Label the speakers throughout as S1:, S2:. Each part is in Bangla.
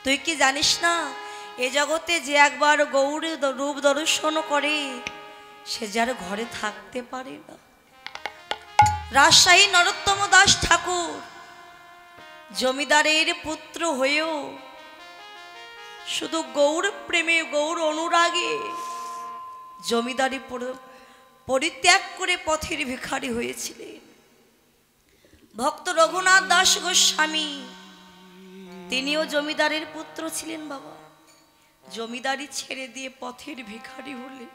S1: তুই কি জানিস না এ জগতে যে একবার গৌর রূপ দর্শন করে সে যার ঘরে থাকতে পারে না। রাজশাহী নরোত্তম দাস ঠাকুর জমিদারের পুত্র হয়েও শুধু গৌর প্রেমে গৌর অনুরাগে জমিদারি পরিত্যাগ করে পথের ভিখারি হয়েছিলেন। ভক্ত রঘুনাথ দাস গোস্বামী তিনিও জমিদারের পুত্র ছিলেন বাবা। জমিদারি ছেড়ে দিয়ে পথের ভিখারি হলেন।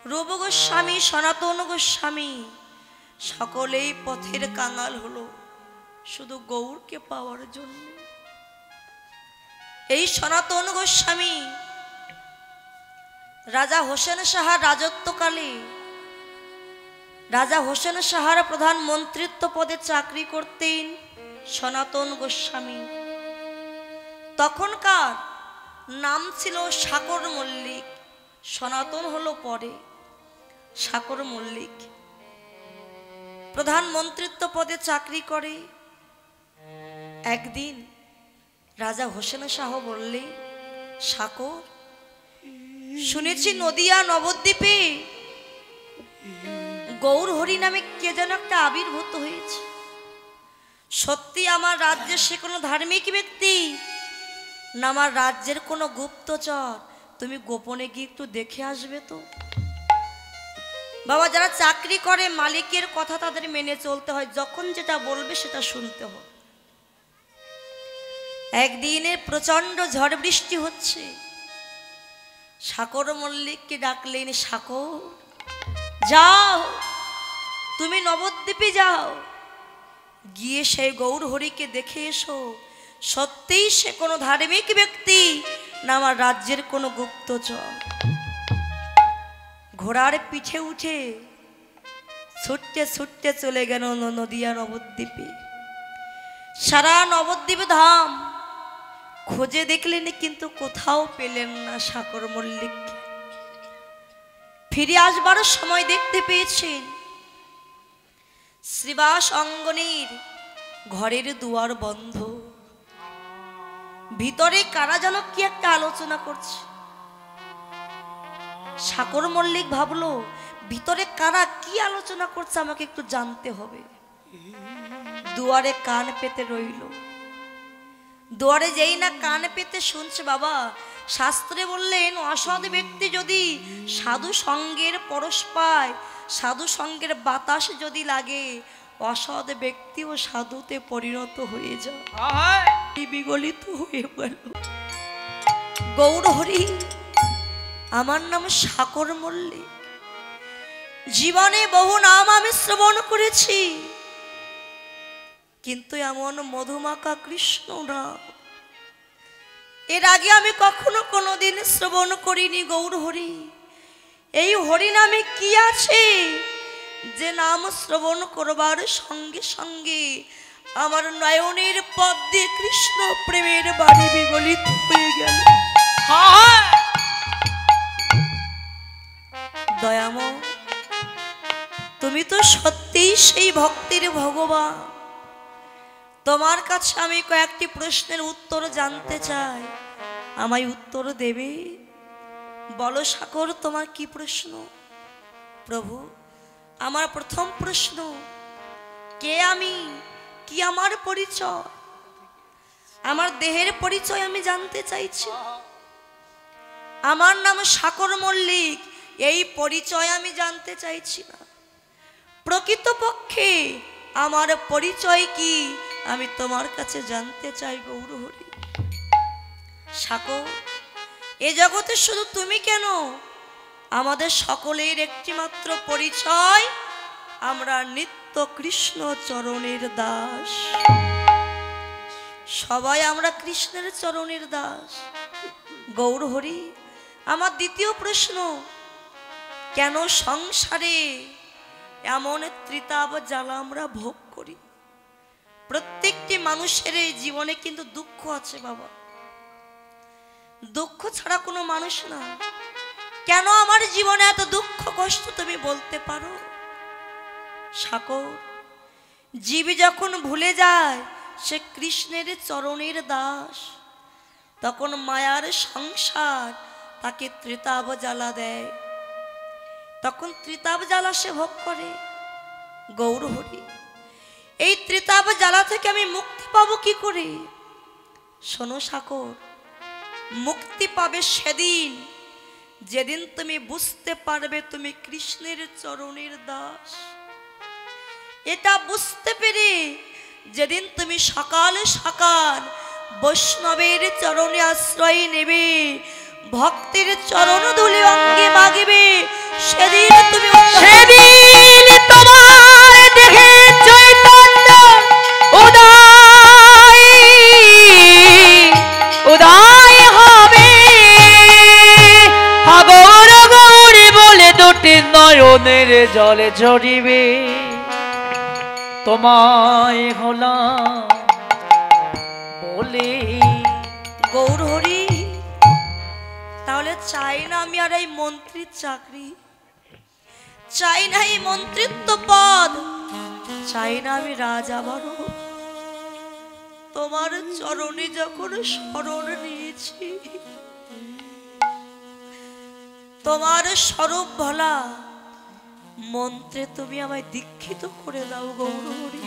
S1: রূপ গোস্বামী, সনাতন গোস্বামী সকলেই পথের কাঙাল হলো শুধু গৌরকে পাওয়ার জন্য। এই সনাতন গোস্বামী রাজা হোসেন শাহর রাজত্বকালে রাজা হোসেন শাহর প্রধান মন্ত্রিত্ব পদে চাকরি করতেন সনাতন গোস্বামী। তখনকার নাম ছিল সাকর মল্লিক, সনাতন হলো পরে। সাকর মল্লিক প্রধান মন্ত্রিত্ব পদে চাকরি করে। একদিন রাজা হোসেন শাহ বললে, সাকর, শুনেছি নদিয়া নবদ্বীপে গৌর হরি নামে কে যেন একটা আবির্ভূত হয়েছে। সত্যি আমার রাজ্যের সে কোনো ধার্মিক ব্যক্তি না আমার রাজ্যের কোনো গুপ্তচর? তুমি গোপনে গিয়ে একটু দেখে আসবে তো। বাবা, যারা চাকরি করে মালিকের কথা তাদের মেনে চলতে হয়, যখন যেটা বলবে সেটা শুনতে হয়। একদিনে প্রচন্ড ঝড় বৃষ্টি হচ্ছে। সাকর মল্লিককে ডাকলেন, সাকর যাও, তুমি নবদ্বীপে যাও, গিয়ে সেই গৌর হরিকে দেখে এসো। সত্যিই সে কোনো ধার্মিক ব্যক্তি না আমার রাজ্যের কোনো গুপ্তচর? ঘোড়ার পিঠে উঠে ছুটতে ছুটতে চলে গেল নদিয়া নবদ্বীপে। সারা নবদ্বীপ ধাম খুঁজে দেখলেন, কিন্তু কোথাও পেলেন না সাকর মল্লিককে। ফিরে আসবার সময় দেখতে পেয়েছেন শ্রীবাস অঙ্গনের ঘরের দুয়ার বন্ধ। ভিতরে কারা যেন কি একটা আলোচনা করছে। সাকর মল্লিক ভাবলো, ভিতরে কারা কি আলোচনা করছে আমাকে একটু জানতে হবে। দুয়ারে কান পেতে রইল। দুয়ারে যেই না কান পেতে শুনছে, বাবা শাস্ত্রে বললেন অসৎ ব্যক্তি যদি সাধু সঙ্গের পরশ পায়, সাধু সঙ্গের বাতাস যদি লাগে, অসৎ ব্যক্তিও সাধুতে পরিণত হয়ে যায়, বিগলিত হয়ে গেল। গৌর হরি, আমার নাম সাকর মল্লিক। জীবনে বহু নাম আমি শ্রবণ করেছি, কিন্তু এমন মধুমাখা কৃষ্ণ নাম এর আগে আমি কখনো কোনোদিন শ্রবণ করিনি। গৌর হরি, এই হরি নামে কি আছে যে নাম শ্রবণ করবার সঙ্গে সঙ্গে আমার নয়নের পদ্মে কৃষ্ণ প্রেমের বাড়ি বিগলিত হয়ে গেল? দয়াময়, তুমি তো সত্যিই সেই ভক্তির ভগবান। তোমার কাছে আমি কয়েকটি প্রশ্নের উত্তর জানতে চাই, আমায় উত্তর দেবে? বলো সাকর, তোমার কি প্রশ্ন? প্রভু, আমার প্রথম প্রশ্ন, কে আমি, কি আমার পরিচয়? আমার দেহের পরিচয় আমি জানতে চাইছি। আমার নাম সাকর মল্লিক, এই পরিচয় আমি জানতে চাইছি না। প্রকৃতপক্ষে আমার পরিচয় কি আমি তোমার কাছে জানতে চাই গৌর হরি। সাকর, এ জগতে শুধু তুমি কেন, আমাদের সকলের একটি মাত্র পরিচয়, আমরা নিত্য কৃষ্ণ চরণের দাস। সবাই আমরা কৃষ্ণের চরণের দাস। গৌর হরি, আমার দ্বিতীয় প্রশ্ন, কেন সংসারে এমন ত্রিতাপ জ্বালা আমরা ভোগ করি? প্রত্যেকটি মানুষের এই জীবনে কিন্তু দুঃখ আছে বাবা, দুঃখ ছাড়া কোনো মানুষ না। কেন আমার জীবনে এত দুঃখ কষ্ট তুমি বলতে পারো? সাকর, জীব যখন ভুলে যায় সে কৃষ্ণের চরণের দাস, তখন মায়ার সংসার তাকে ত্রিতাব জ্বালা দেয়, তখন ত্রিতাব জ্বালা সে ভোগ করে। গৌর হরি, এই ত্রিতাব জ্বালা থেকে আমি মুক্তি পাবো কি করে? শোনো সাকর, মুক্তি পাবে সেদিন যেদিন তুমি বুঝতে পারবে তুমি কৃষ্ণের চরণের দাস। এটা বুঝতে পেরে যেদিন তুমি সকাল সকাল বৈষ্ণবের চরণে আশ্রয় নেবে, ভক্তের চরণ ধুলি অঙ্গে মাগিবে, সেদিন তুমি
S2: সেদিন তোমার দেখে চৈতন্য উদয় উদয় হবে। হাগর গৌরী বলে দুটি নয়নের জলে ঝরিবে, তোমায় হলাম বলে।
S1: গৌর হরি, তাহলে চাই না আমি আর এই মন্ত্রীর চাকরি, চাই না এই মন্ত্রিত্ব পদ, চাই না আমি রাজা বড়। তোমার চরণে যখন শরণ নিয়েছি, তোমার স্বরূপ ভোলা মন্ত্রে তুমি আমায় দীক্ষিত করে দাও গৌর হরি।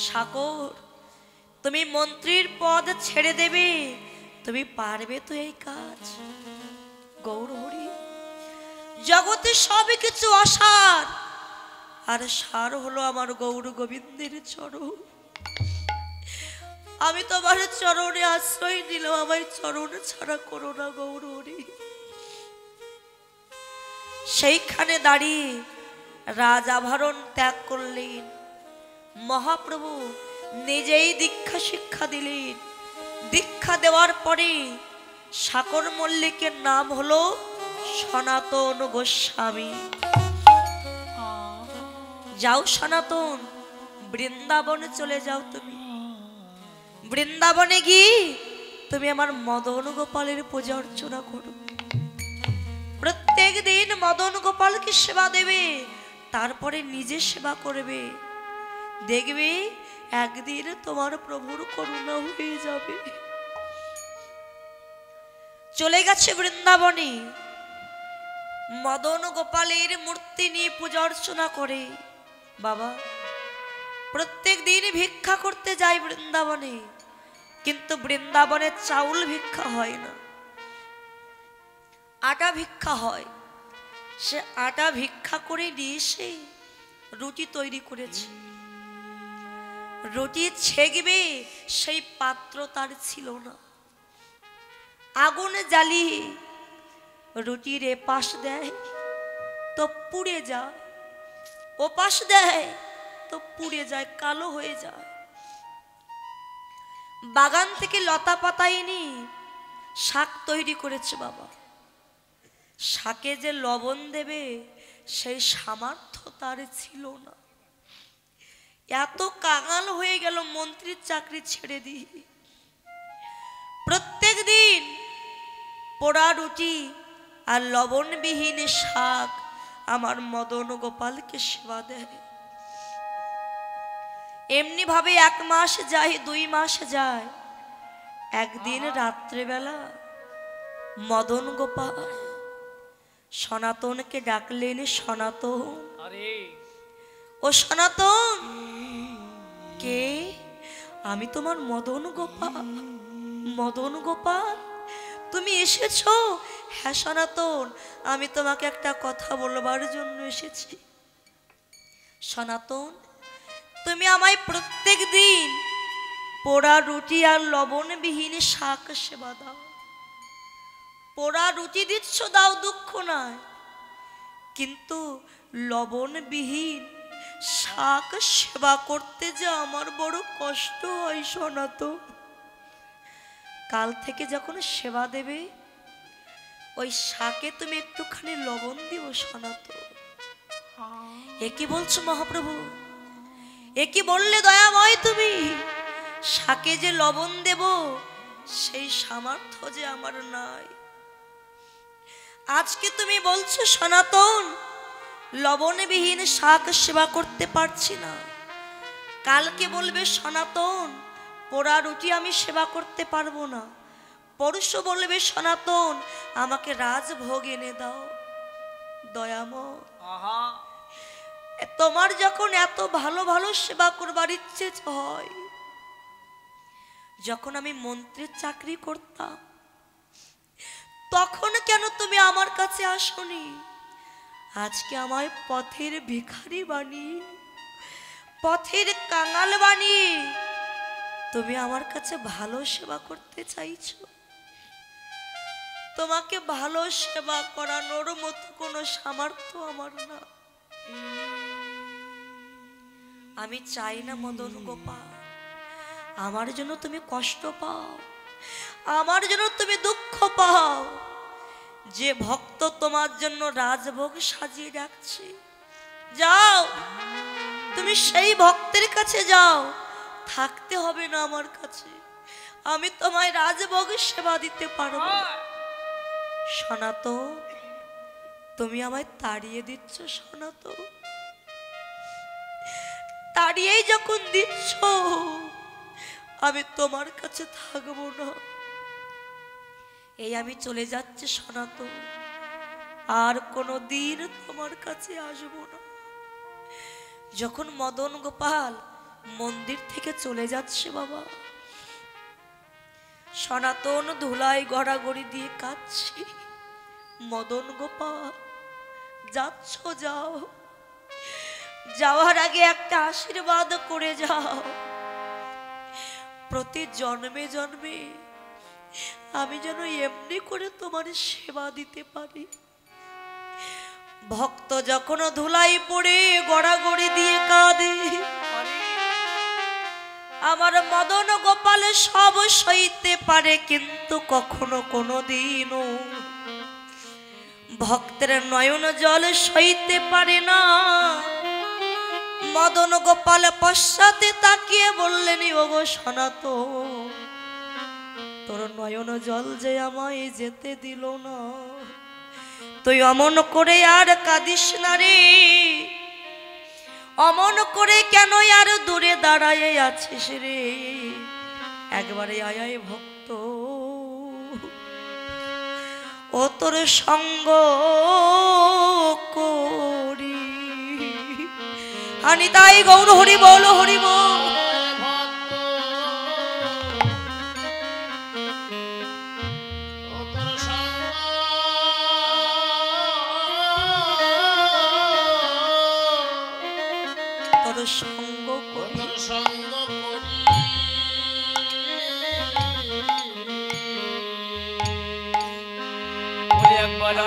S1: সাগর, তুমি মন্ত্রীর পদ ছেড়ে দেবে, তুমি পারবে তো এই কাজ? গৌর হরি, জগতে সব কিছু অসার, আর সার হলো আমার গৌর গোবিন্দের চরণ। আমি তোমার চরণে আশ্রয় নিলাম, আমায় চরণ ছাড়া করো না গৌর হরি। সেইখানে দাঁড়িয়ে রাজাভরণ ত্যাগ করলেন। মহাপ্রভু নিজেই দীক্ষা শিক্ষা দিলেন। দীক্ষা দেওয়ার পরে সাকর মল্লিকের নাম হলো সনাতন গোস্বামী। যাও সনাতন, বৃন্দাবনে চলে যাও। তুমি বৃন্দাবনে গিয়ে তুমি আমার মদন গোপালের পূজা অর্চনা করো। প্রত্যেক দিন মদন গোপালকে সেবা দেবে, তারপরে নিজে সেবা করবে। দেখবে একদিন তোমার প্রভুর করুণা হয়ে যাবে। চলে গেছে বৃন্দাবনে, মদন গোপালের মূর্তি নিয়ে পূজা অর্চনা করে। বাবা প্রত্যেক দিন ভিক্ষা করতে যায় বৃন্দাবনে, কিন্তু বৃন্দাবনে চাউল ভিক্ষা হয় না, আটা ভিক্ষা হয়। সে আটা ভিক্ষা করে নিয়ে এসে রুটি তৈরি করেছে। রুটি ছেঁকবে সেই পাত্র তার ছিল না। আগুনে জ্বালিয়ে রুটির এপাশ দেয় তো পুড়ে যায়, ওপাশ দেয় তো পুড়ে যায়, কালো হয়ে যায়। বাগান থেকে লতা পাতা এনে শাক তৈরি করেছে বাবা। শাকে যে লবণ দেবে সেই সামর্থ্য তার ছিল না। এত কাঙাল হয়ে গেল মন্ত্রীর চাকরি ছেড়ে দিয়ে। প্রত্যেক দিন পোড়া রুটি আর লবণবিহীন শাক আমার মদন গোপালকে সেবা দেয়। এমনি ভাবে 1 মাস যায়, 2 মাস যায়। একদিন রাত্রেবেলা মদন গোপাল সনাতনকে ডাকলেন। সনাতন, ও সনাতন। কে? আমি তোমার মদন গোপাল। মদন গোপাল, তুমি এসেছো? হ্যাঁ সনাতন, আমি তোমাকে একটা কথা বলবার জন্য এসেছি। সনাতন, তুমি আমায় প্রত্যেক দিন পোড়া রুটি আর লবণবিহীন শাক সেবা দাও। পোড়া রুটি দিচ্ছ, দাও, দুঃখ নাই, কিন্তু লবণবিহীন শাক সেবা করতে যে আমার বড় কষ্ট হয় সনাতন। কাল থেকে যখন সেবা দেবে ওই শাকে তুমি একটুখানি লবণ দিও সনাতন। এ কি বলছো মহাপ্রভু? এ কি বললে দয়াময় তুমি? শাকে যে লবণ দেব সেই সামর্থ্য যে আমার নাই। আজকে তুমি বলছো সনাতন লবণবিহীন শাক সেবা করতে পারছি না, কালকে বলবে সনাতন পোড়া রুটি আমি সেবা করতে পারবো না। পরশ বলবে সনাতন আমাকে রাজভোগ এনে দাও। দয়াময়,
S2: আহা
S1: তোমার যখন এত ভালো ভালো সেবা করবার ইচ্ছে হয়, যখন আমি মন্ত্রীর চাকরি করতাম তখন কেন তুমি আমার কাছে আসনি? আজকে আমায় পথের ভিখারি বানিয়ে, পথের কাঙাল বানিয়ে তুমি আমার কাছে ভালো সেবা করতে চাইছো। তোমাকে ভালো সেবা করানোর মতো কোনো সামর্থ্য আমার না। আমি চাই না মদন গোপাল আমার জন্য তুমি কষ্ট পাও, আমার জন্য তুমি দুঃখ পাও। যে ভক্ত তোমার জন্য রাজভোগ সাজিয়ে রাখছে, যাও তুমি সেই ভক্তের কাছে যাও, থাকতে হবে না আমার কাছে। আমি তোমায় রাজভোগ সেবা দিতে পারবো। সনাতন, তুমি আমায় তাড়িয়ে দিচ্ছ সনাতন, তাড়িয়েই যখন দিচ্ছ আমি তোমার কাছে থাকবো না। এই আমি চলে যাচ্ছি সনাতন, আর কোনো দিন তোমার কাছে আসবো না। যখন মদন গোপাল মন্দির থেকে চলে যাচ্ছে বাবা, সনাতন ধুলাই গড়াগড়ি দিয়ে কাঁদছি। মদন গোপাল যাচ্ছ যাও, যাওয়ার আগে একটা আশীর্বাদ করে যাও, প্রতি জন্মে জন্মে আমি যেন এমনি করে তোমার সেবা দিতে পারি। ভক্ত যখন ধুলাই পড়ে গড়াগড়ি দিয়ে কাঁদে, আমার মদন গোপাল সব সইতে পারে, কিন্তু কখনো কোনো দিনও ভক্তের নয়ন জল সইতে পারে না। মদন গোপাল পশ্চাতে তাকিয়ে বললেন, ওগো সনাতন, তোর নয়ন জল যে আমায় যেতে দিল না, তুই অমন করে আর কাঁদিস না রে, অমন করে কেন আর দূরে দাঁড়ায় আছিস রে। একবারে আয় ভক্ত, ও তোর সঙ্গ করি। হানি তাই গৌর হরি বল, হরি বল। তোর সঙ্গ করি,
S3: সঙ্গ করি,
S2: একবার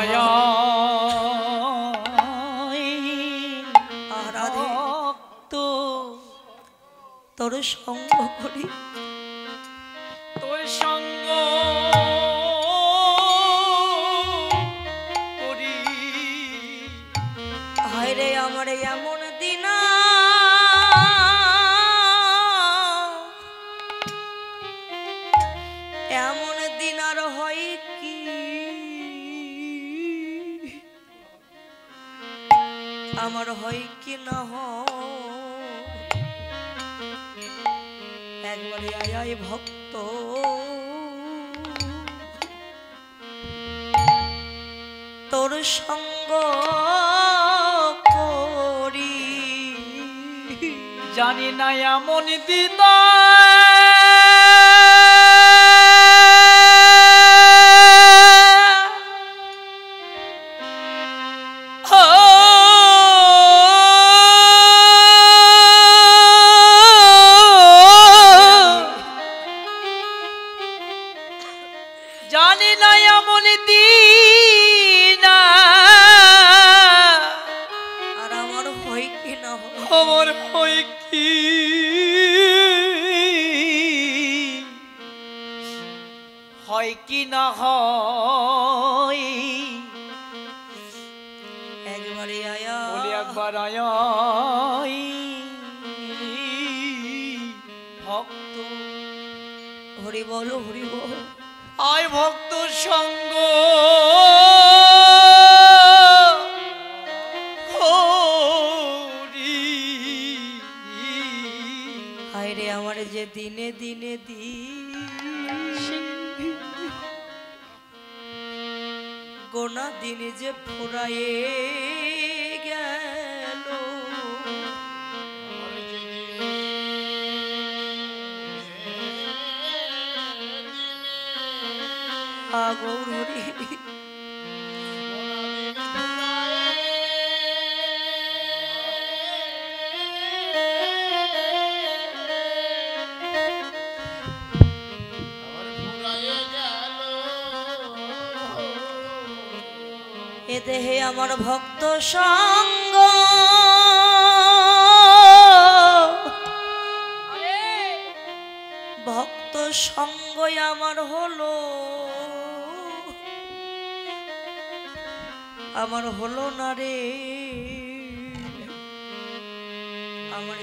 S1: আরাধে
S2: তো
S1: তোর সঙ্গ করি,
S2: তোর সঙ্গ করি।
S1: হায় রে আমার এমন দিন, এমন দিন আর হয় কি, আমার হয় কি না হয়। একবারে আয় আয় ভক্ত, তোর সঙ্গ করি।
S2: জানি না এমন দিন জানি না এমন দিন
S1: আর আমার হয় কি না হয়।
S2: খবর হয় কি, হয় কি না হয়।
S1: একবারে আয়া
S2: বলি একবার আয় ভক্ত,
S1: হরি বল, হরি বল।
S2: আয় ভক্ত সঙ্গ করি।
S1: হায় হায়রে আমার যে দিনে দিনে গোনা দিনে যে ফুরায়ে গেল আগৌরি এ দেহে আমার ভক্ত সঙ্গ ভক্ত সঙ্গ আমার হলো না রে আমার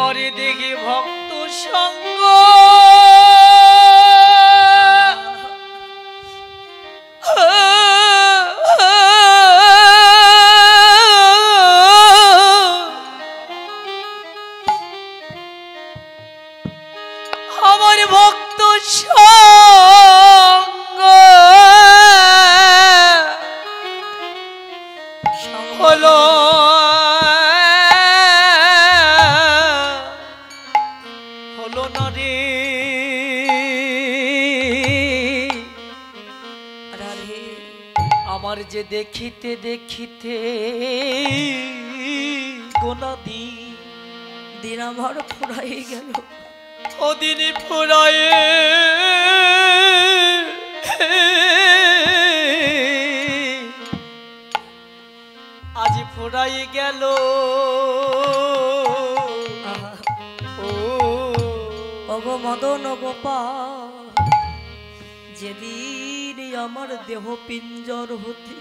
S2: আমারে দেখি ভক্ত সঙ্গ আমার ভক্ত সঙ্গ হলো না রে আমার যে দেখিতে দেখিতে গোনা
S1: দিন আমার ফুরাই গেল
S2: ওদিনই ফুরায়ে আজ ফুরাই গেল
S1: ওগো মদন গোপাল যেদিন আমার দেহ পিঞ্জর হতে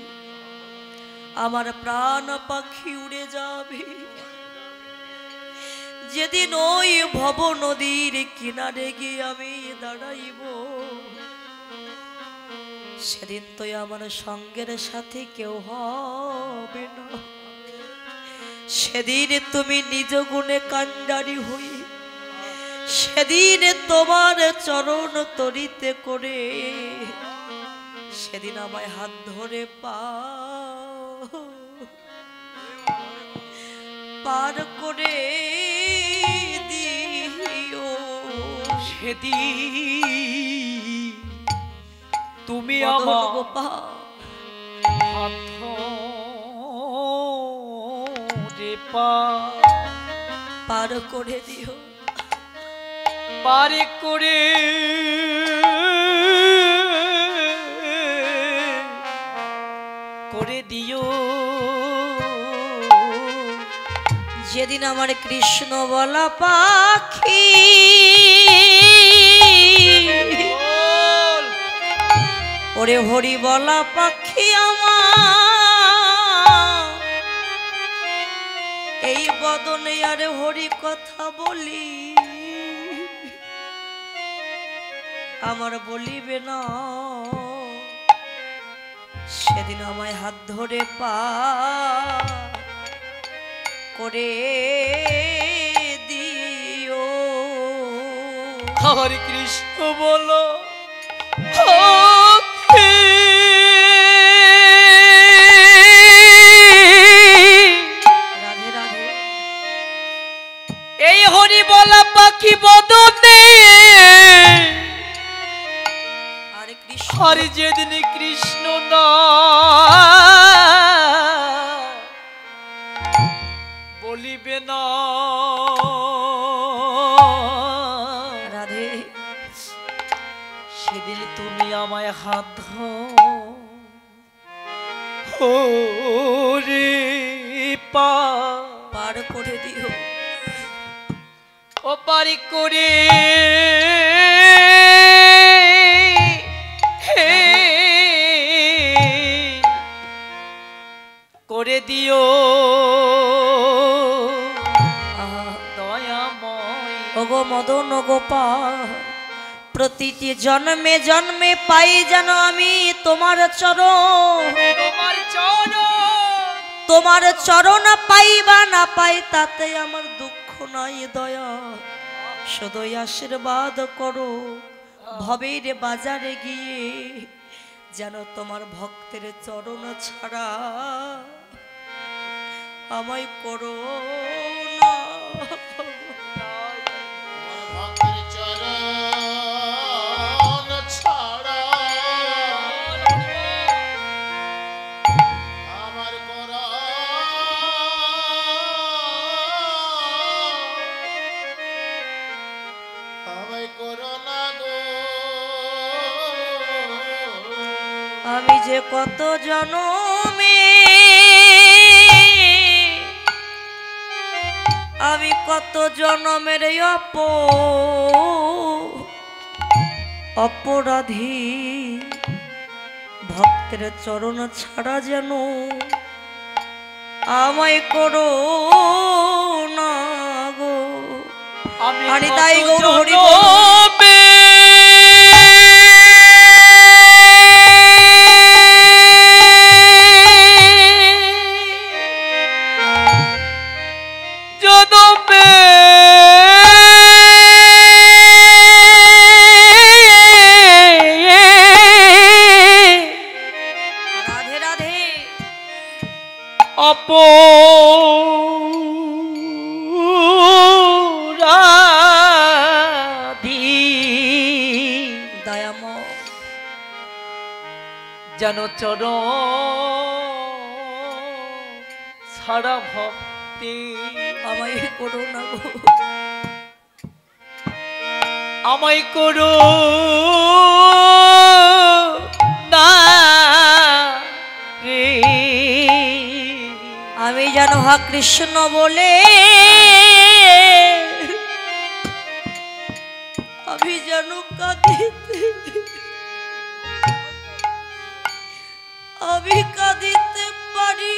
S1: আমার প্রাণ পাখি উড়ে যাবে যেদিন ওই ভব নদীর কিনারে গিয়ে আমি দাঁড়াইব সেদিন তো আমার সঙ্গের সাথে কেউ হবে না সেদিন তুমি নিজ গুণে কান্ডারি হই সেদিন তোমার চরণ তরিতে করে সেদিন আমায় হাত ধরে পার করে দিও
S2: সেদিন তুমি আমার হাত ধরে
S1: পার করে দিও
S2: পার করে দিও
S1: যেদিন আমার কৃষ্ণ বলা পাখি ওরে হরি বলা পাখি আমার এই বদনে আরে হরি কথা বলি আমার বলিবে না সেদিন আমায় হাত ধরে পা করে দিও
S2: হরে কৃষ্ণ বলো
S1: রাধে রাধে
S2: এই হরি বলা পাখি বদনে
S1: আরে কৃষ্ণ
S2: হরি যেদিন কৃষ্ণ না বলিবে না
S1: রাধে
S2: সেদিন তুমি আমায় হাত ধরে
S1: পার করে দিও
S2: ও পারি করে
S1: গোপাল প্রতিটি জন্মে জন্মে পাই যেন আমি তোমার চরণ, তোমার চরণ পাই বা না পাই তাতে আমার দুঃখ নাই দয়া, শুধুই আশীর্বাদ করো ভবের বাজারে গিয়ে যেন তোমার ভক্তের চরণ ছাড়া আমায় করো না। আমি যে কত জনমে আমি কত জনমের অপরাধী, ভক্তের চরণ ছাড়া যেন আমায় করো না গো। আমি তাই গৌর হরি
S2: যেন চরণ ছাড়া ভক্তি
S1: আমায় করো না গো,
S2: আমায় করো না রে।
S1: আমি যেন হা কৃষ্ণ বলে আমি যেন কাঁদিতে, আমি কাঁদিতে পারি,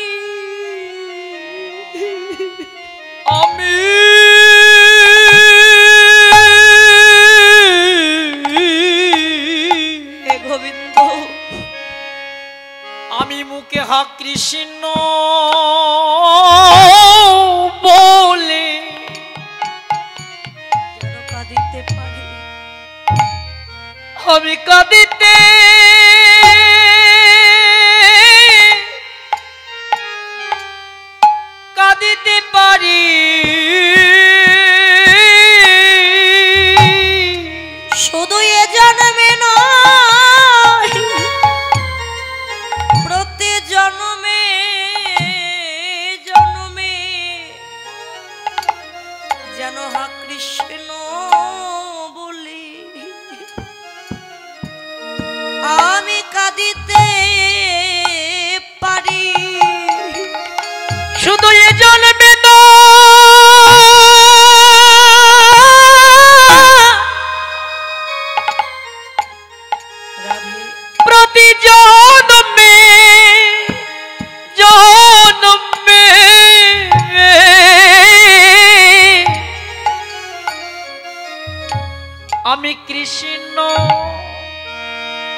S2: আমি
S1: গোবিন্দ
S2: আমি মুখে হা কৃষ্ণ বলে
S1: যেন কাঁদিতে পারি,
S2: আমি কাঁদিতে কাঁদিতে পারি,
S1: শুধু এ জন্মে নয় প্রতি জন্মে জন্মে যেন হা কৃষ্ণ বলি আমি কাঁদিতে পারি,
S2: শুধু এ জন্মে প্রতি জন্মে জন্মে আমি কৃষ্ণ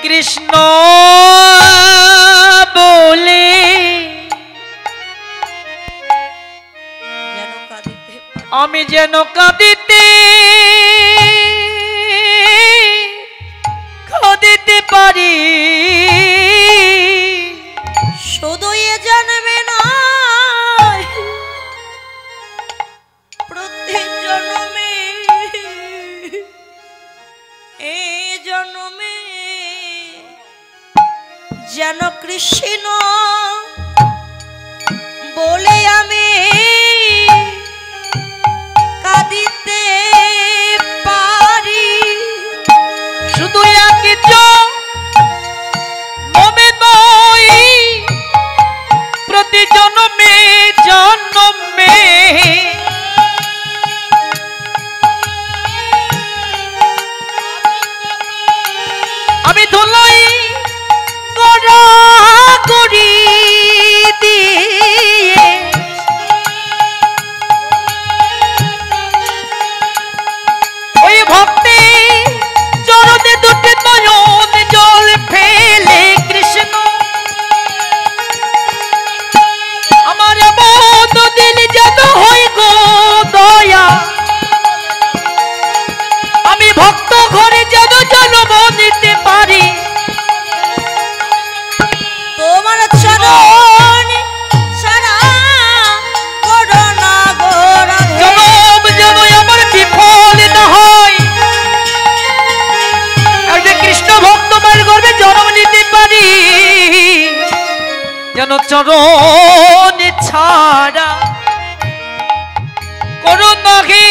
S2: কৃষ্ণ বলে
S1: যেন কাঁদিতে পারি,
S2: আমি যেন কাঁদিতে কাঁদিতে পারি,
S1: শুধু এ জন্মে নয় প্রতি জন্মে এই জন্মে যেন কৃষ্ণ বলে আমি কাঁদিতে পারি,
S2: শুধু একই জন্মে নয় প্রতি জন্মে জন্মে আমি ধুলাই গড়াগড়ি দিয়ে ওই পারি যেন চরণ ছাড়া করুন নাহি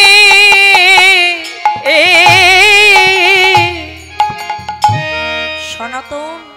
S1: সনাতন